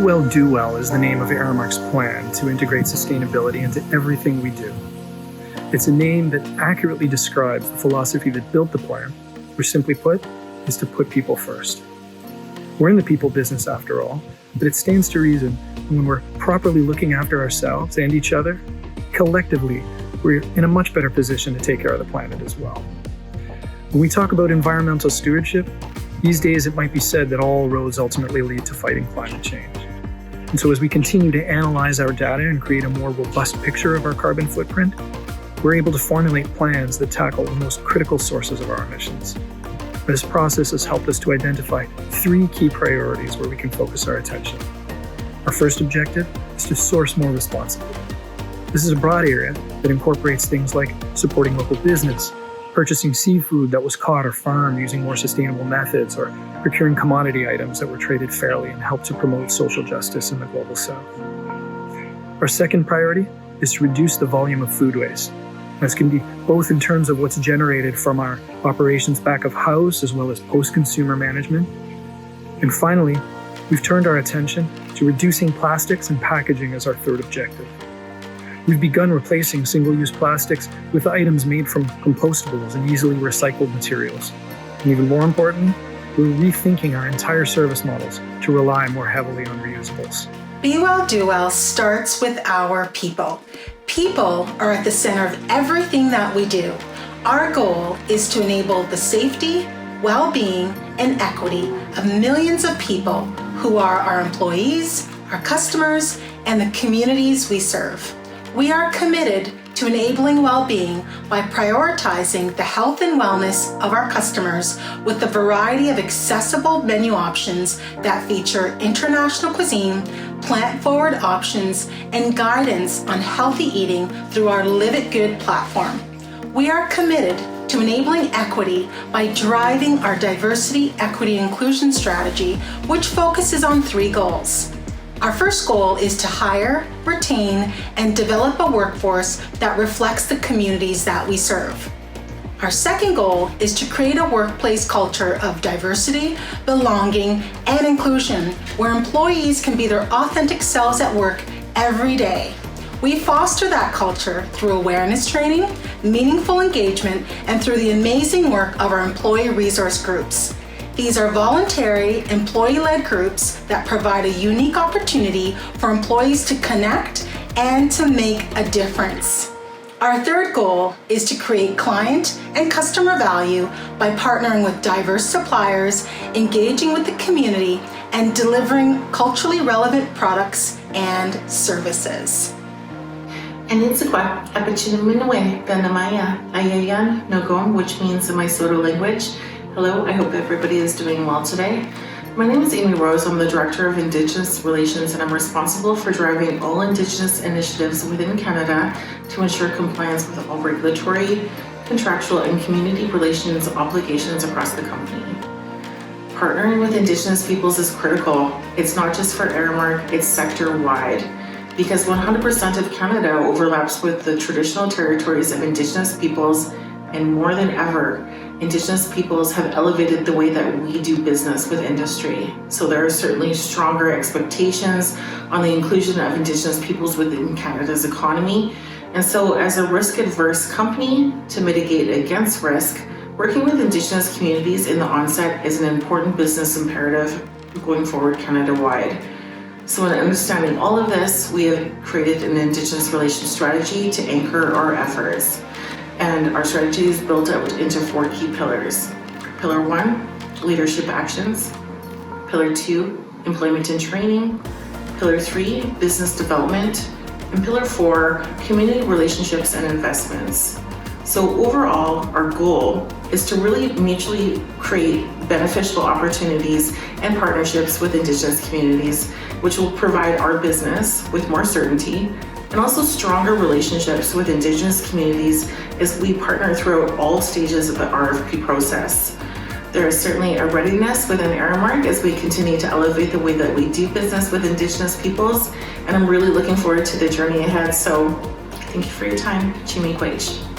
Well, Do Well is the name of Aramark's plan to integrate sustainability into everything we do. It's a name that accurately describes the philosophy that built the plan, which simply put, is to put people first. We're in the people business after all, but it stands to reason when we're properly looking after ourselves and each other, collectively, we're in a much better position to take care of the planet as well. When we talk about environmental stewardship, these days it might be said that all roads ultimately lead to fighting climate change. And so as we continue to analyze our data and create a more robust picture of our carbon footprint, we're able to formulate plans that tackle the most critical sources of our emissions. This process has helped us to identify 3 key priorities where we can focus our attention. Our first objective is to source more responsibly. This is a broad area that incorporates things like supporting local business, purchasing seafood that was caught or farmed using more sustainable methods, or procuring commodity items that were traded fairly and help to promote social justice in the global south. Our second priority is to reduce the volume of food waste. This can be both in terms of what's generated from our operations back of house as well as post-consumer management. And finally, we've turned our attention to reducing plastics and packaging as our third objective. We've begun replacing single-use plastics with items made from compostables and easily recycled materials. And even more importantly, we're rethinking our entire service models to rely more heavily on reusables. Be Well, Do Well starts with our people. People are at the center of everything that we do. Our goal is to enable the safety, well-being, and equity of millions of people who are our employees, our customers, and the communities we serve. We are committed to enabling well-being by prioritizing the health and wellness of our customers with a variety of accessible menu options that feature international cuisine, plant-forward options, and guidance on healthy eating through our Live It Good platform. We are committed to enabling equity by driving our diversity, equity, and inclusion strategy, which focuses on 3 goals. Our first goal is to hire, retain, and develop a workforce that reflects the communities that we serve. Our second goal is to create a workplace culture of diversity, belonging, and inclusion, where employees can be their authentic selves at work every day. We foster that culture through awareness training, meaningful engagement, and through the amazing work of our employee resource groups. These are voluntary, employee-led groups that provide a unique opportunity for employees to connect and to make a difference. Our third goal is to create client and customer value by partnering with diverse suppliers, engaging with the community, and delivering culturally relevant products and services. Anitzikwa, Apachinaminawe, Benamaya, Ayayan, Nogom, which means in my Soto language. Hello, I hope everybody is doing well today. My name is Amy Rose. I'm the Director of Indigenous Relations, and I'm responsible for driving all Indigenous initiatives within Canada to ensure compliance with all regulatory, contractual, and community relations obligations across the company. Partnering with Indigenous peoples is critical. It's not just for Aramark, it's sector-wide. Because 100% of Canada overlaps with the traditional territories of Indigenous peoples, and more than ever, Indigenous peoples have elevated the way that we do business with industry. So there are certainly stronger expectations on the inclusion of Indigenous peoples within Canada's economy. And so as a risk-averse company, to mitigate against risk, working with Indigenous communities in the onset is an important business imperative going forward Canada-wide. So in understanding all of this, we have created an Indigenous relations strategy to anchor our efforts. And our strategy is built out into 4 key pillars. Pillar 1, leadership actions. Pillar 2, employment and training. Pillar 3, business development. And Pillar 4, community relationships and investments. So overall, our goal is to really mutually create beneficial opportunities and partnerships with Indigenous communities, which will provide our business with more certainty and also stronger relationships with Indigenous communities as we partner throughout all stages of the RFP process. There is certainly a readiness within Aramark as we continue to elevate the way that we do business with Indigenous peoples, and I'm really looking forward to the journey ahead. So thank you for your time. Chimiigwech.